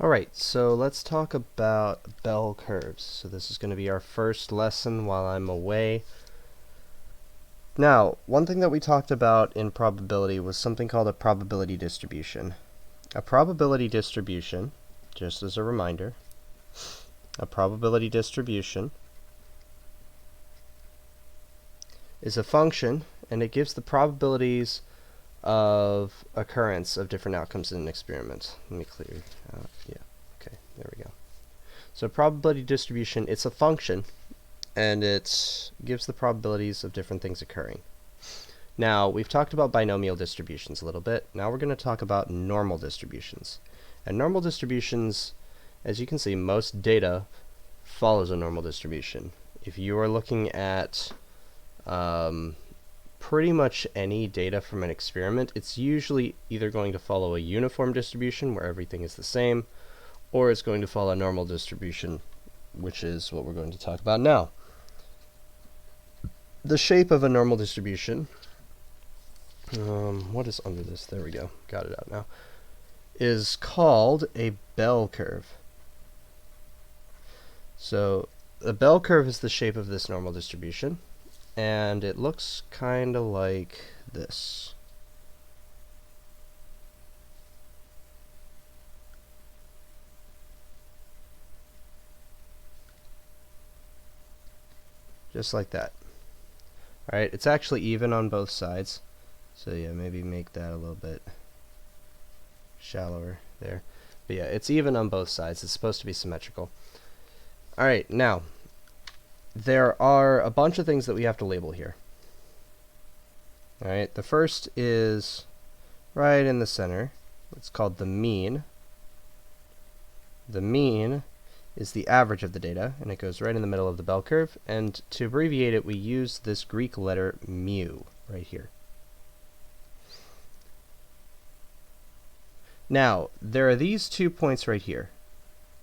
Alright, so let's talk about bell curves. So this is going to be our first lesson while I'm away. Now, one thing that we talked about in probability was something called a probability distribution. A probability distribution, just as a reminder, a probability distribution is a function, and it gives the probabilities of occurrence of different outcomes in an experiment. Let me clear out. Yeah, okay, there we go. So probability distribution, it's a function, and it gives the probabilities of different things occurring. Now, we've talked about binomial distributions a little bit. Now we're going to talk about normal distributions. And normal distributions, as you can see, most data follows a normal distribution. If you are looking at pretty much any data from an experiment, it's usually either going to follow a uniform distribution where everything is the same, or it's going to follow a normal distribution, which is what we're going to talk about now. The shape of a normal distribution, what is under this? There we go, got it out now, is called a bell curve. So a bell curve is the shape of this normal distribution, and it looks kind of like this. Just like that. Alright, it's actually even on both sides. So yeah, maybe make that a little bit shallower there. But yeah, it's even on both sides. It's supposed to be symmetrical. Alright, now, there are a bunch of things that we have to label here. Alright, the first is right in the center. It's called the mean. The mean is the average of the data, and it goes right in the middle of the bell curve. And to abbreviate it, we use this Greek letter mu right here. Now, there are these 2 points right here.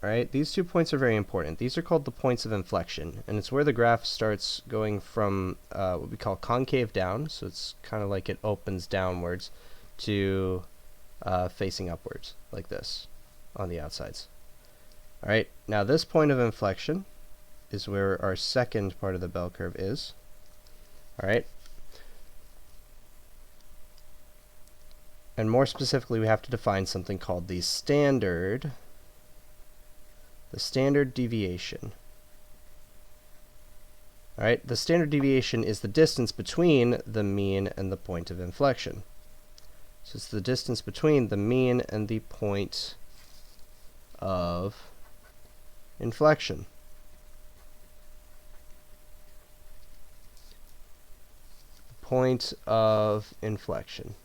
Alright, these 2 points are very important. These are called the points of inflection, and it's where the graph starts going from what we call concave down, so it's kind of like it opens downwards, to facing upwards, like this, on the outsides. Alright, now this point of inflection is where our second part of the bell curve is. Alright. And more specifically, we have to define something called the standard deviation. Alright, the standard deviation is the distance between the mean and the point of inflection. So it's the distance between the mean and the point of inflection. Point of inflection.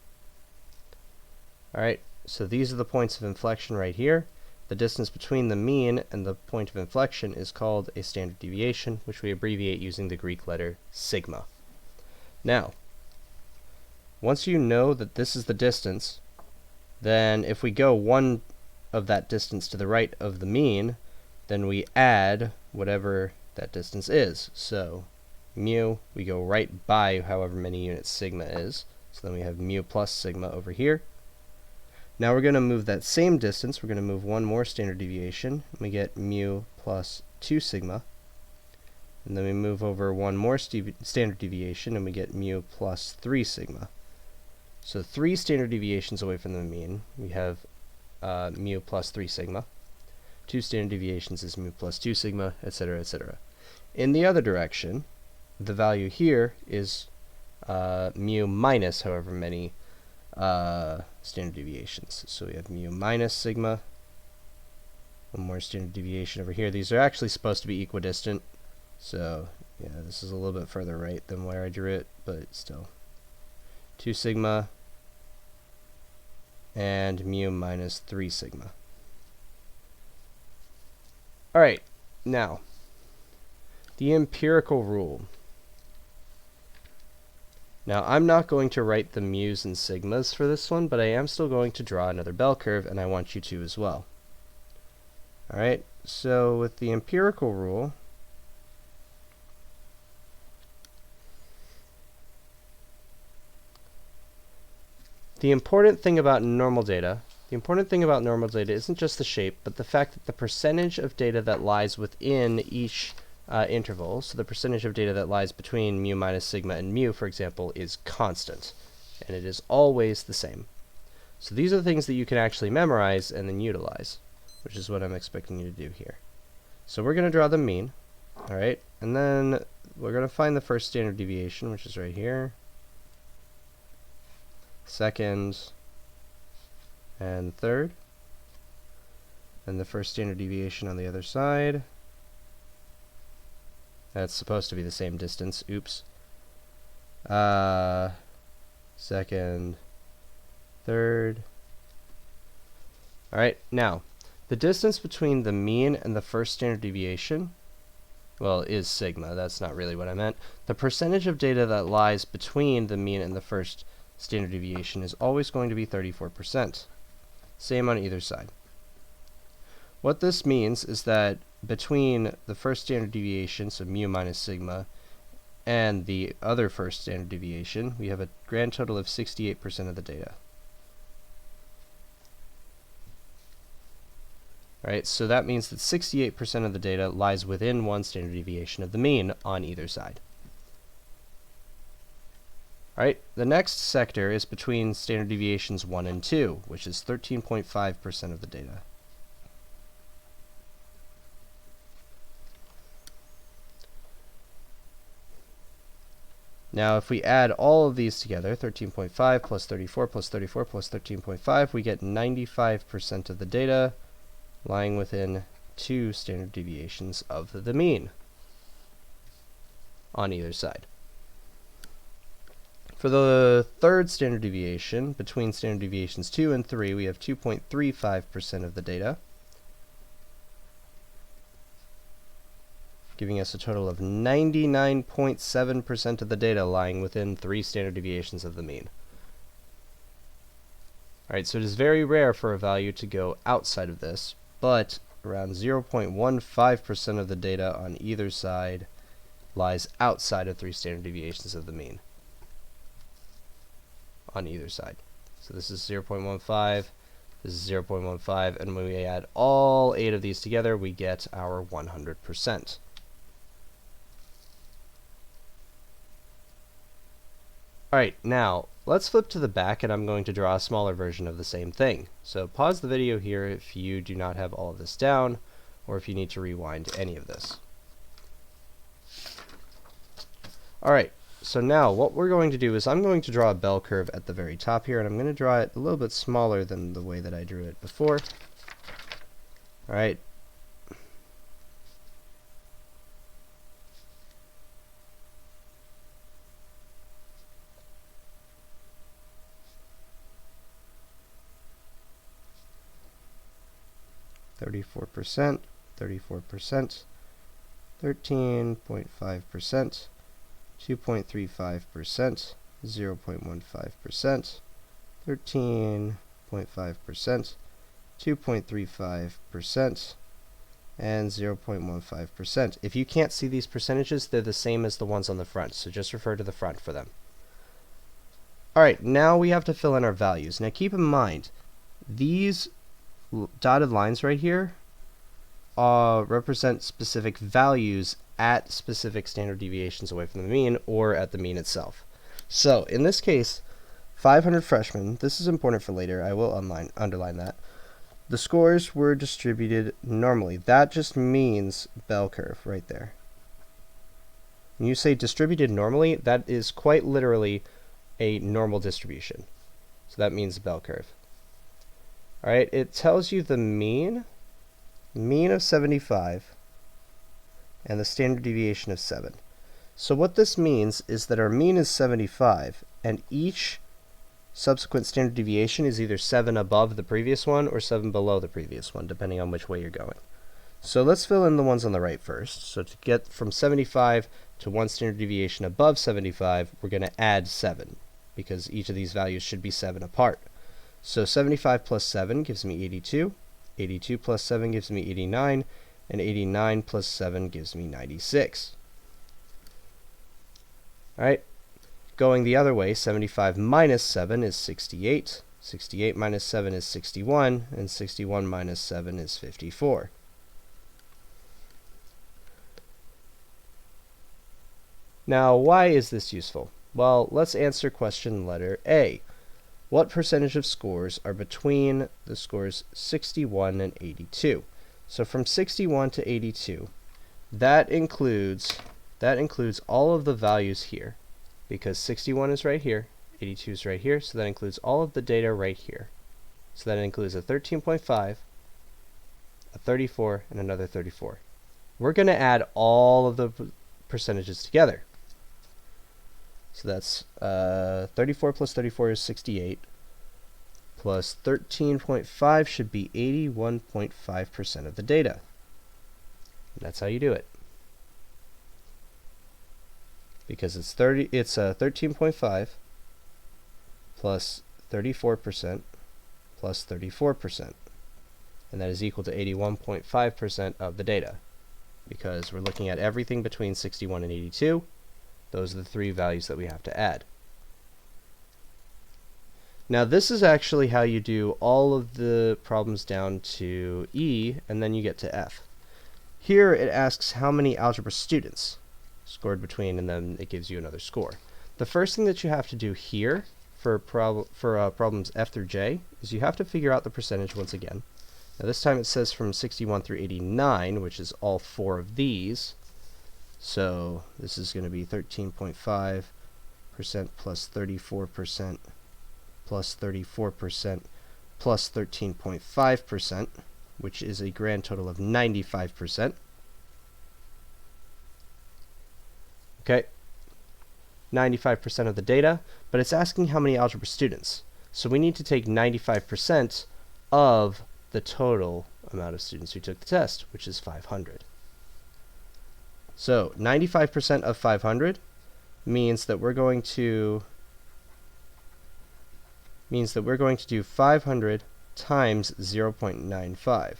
Alright, so these are the points of inflection right here. The distance between the mean and the point of inflection is called a standard deviation, which we abbreviate using the Greek letter sigma. Now, once you know that this is the distance, then if we go one of that distance to the right of the mean, then we add whatever that distance is. So mu, we go right by however many units sigma is. So then we have mu plus sigma over here. Now we're going to move that same distance. We're going to move one more standard deviation. And we get mu plus 2 sigma. And then we move over one more standard deviation, and we get mu plus 3 sigma. So 3 standard deviations away from the mean, we have mu plus 3 sigma. 2 standard deviations is mu plus 2 sigma, etc., etc. In the other direction, the value here is mu minus however many standard deviations. So we have mu minus sigma. One more standard deviation over here. These are actually supposed to be equidistant. So yeah, this is a little bit further right than where I drew it, but still. 2 sigma and mu minus 3 sigma. Alright, now, the empirical rule. Now, I'm not going to write the mu's and sigmas for this one, but I am still going to draw another bell curve, and I want you to as well. Alright, so with the empirical rule, the important thing about normal data The important thing about normal data isn't just the shape, but the fact that the percentage of data that lies within each interval, so the percentage of data that lies between mu minus sigma and mu, for example, is constant, and it is always the same. So these are the things that you can actually memorize and then utilize, which is what I'm expecting you to do here. So we're going to draw the mean, all right, and then we're going to find the first standard deviation, which is right here, second, and third, and the first standard deviation on the other side. That's supposed to be the same distance. Oops. Second, third. Alright, now, the distance between the mean and the first standard deviation, well, is sigma. That's not really what I meant. The percentage of data that lies between the mean and the first standard deviation is always going to be 34%. Same on either side. What this means is that between the first standard deviation, so mu minus sigma, and the other first standard deviation, we have a grand total of 68% of the data. Alright, so that means that 68% of the data lies within one standard deviation of the mean on either side. Alright, the next sector is between standard deviations 1 and 2, which is 13.5% of the data. Now, if we add all of these together, 13.5 plus 34 plus 34 plus 13.5, we get 95% of the data lying within 2 standard deviations of the mean on either side. For the third standard deviation, between standard deviations 2 and 3, we have 2.35% of the data, giving us a total of 99.7% of the data lying within 3 standard deviations of the mean. Alright, so it is very rare for a value to go outside of this, but around 0.15% of the data on either side lies outside of 3 standard deviations of the mean on either side. So this is 0.15, this is 0.15, and when we add all 8 of these together, we get our 100%. Alright, now let's flip to the back, and I'm going to draw a smaller version of the same thing. So pause the video here if you do not have all of this down, or if you need to rewind any of this. Alright, so now what we're going to do is I'm going to draw a bell curve at the very top here, and I'm going to draw it a little bit smaller than the way that I drew it before. Alright. %, 34%, 13.5%, 2.35%, 0.15%, 13.5%, 2.35%, and 0.15%. If you can't see these percentages, they're the same as the ones on the front, so just refer to the front for them. Alright, now we have to fill in our values. Now keep in mind, these dotted lines right here represent specific values at specific standard deviations away from the mean or at the mean itself. So in this case, 500 freshmen, this is important for later, I will underline that. The scores were distributed normally. That just means bell curve right there. When you say distributed normally, that is quite literally a normal distribution. So that means bell curve. Alright, it tells you the mean of 75, and the standard deviation of 7. So what this means is that our mean is 75, and each subsequent standard deviation is either 7 above the previous one or 7 below the previous one, depending on which way you're going. So let's fill in the ones on the right first. So to get from 75 to one standard deviation above 75, we're going to add 7, because each of these values should be 7 apart. So 75 plus 7 gives me 82, 82 plus 7 gives me 89, and 89 plus 7 gives me 96. Alright, going the other way, 75 minus 7 is 68, 68 minus 7 is 61, and 61 minus 7 is 54. Now, why is this useful? Well, let's answer question letter A. What percentage of scores are between the scores 61 and 82? So from 61 to 82, that includes all of the values here, because 61 is right here, 82 is right here, so that includes all of the data right here. So that includes a 13.5, a 34, and another 34. We're going to add all of the percentages together. So that's 34 plus 34 is 68, plus 13.5 should be 81.5% of the data. And that's how you do it. Because it's 13.5 plus 34% plus 34%. And that is equal to 81.5% of the data. Because we're looking at everything between 61 and 82. Those are the three values that we have to add. Now this is actually how you do all of the problems down to E, and then you get to F. Here it asks how many algebra students scored between, and then it gives you another score. The first thing that you have to do here for problems F through J is you have to figure out the percentage once again. Now this time it says from 61 through 89, which is all four of these. So this is going to be 13.5% plus 34% plus 34% plus 13.5%, which is a grand total of 95%. Okay, 95% of the data, but it's asking how many algebra students. So we need to take 95% of the total amount of students who took the test, which is 500. So 95% of 500 means that we're going to do 500 times 0.95.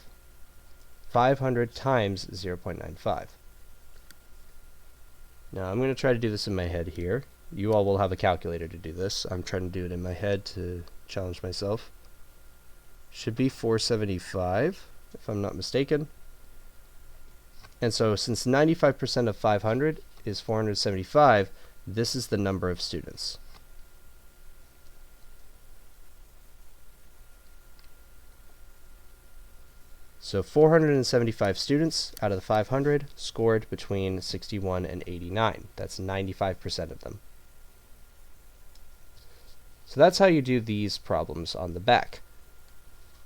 500 times 0.95. Now I'm going to try to do this in my head here. You all will have a calculator to do this. I'm trying to do it in my head to challenge myself. Should be 475, if I'm not mistaken. And so since 95% of 500 is 475, this is the number of students. So 475 students out of the 500 scored between 61 and 89. That's 95% of them. So that's how you do these problems on the back.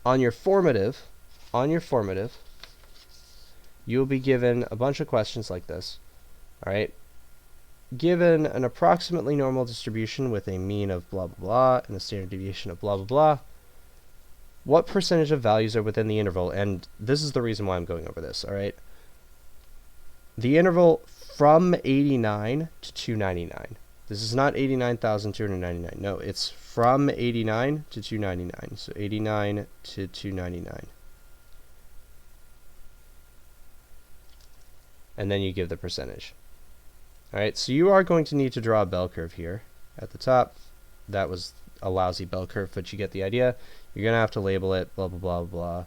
On your formative, you'll be given a bunch of questions like this. All right. Given an approximately normal distribution with a mean of blah, blah, blah, and a standard deviation of blah, blah, blah, what percentage of values are within the interval? And this is the reason why I'm going over this, all right? The interval from 89 to 299. This is not 89,299. No, it's from 89 to 299. So 89 to 299. And then you give the percentage. All right, so you are going to need to draw a bell curve here at the top. That was a lousy bell curve, but you get the idea. You're going to have to label it, blah, blah, blah,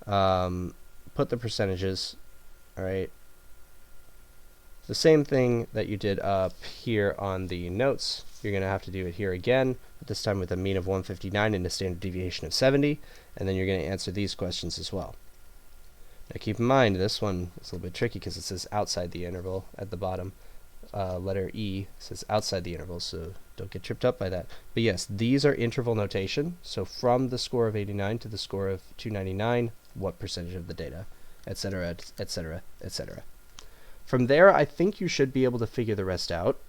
blah. Put the percentages, all right? The same thing that you did up here on the notes, you're going to have to do it here again, but this time with a mean of 159 and a standard deviation of 70, and then you're going to answer these questions as well. Now keep in mind, this one is a little bit tricky because it says outside the interval at the bottom. Letter E says outside the interval, so don't get tripped up by that. But yes, these are interval notation. So from the score of 89 to the score of 299, what percentage of the data, etc., etc., etc. From there, I think you should be able to figure the rest out.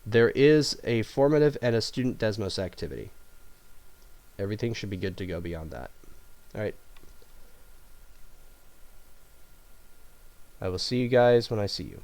There is a formative and a student Desmos activity. Everything should be good to go beyond that. All right. I will see you guys when I see you.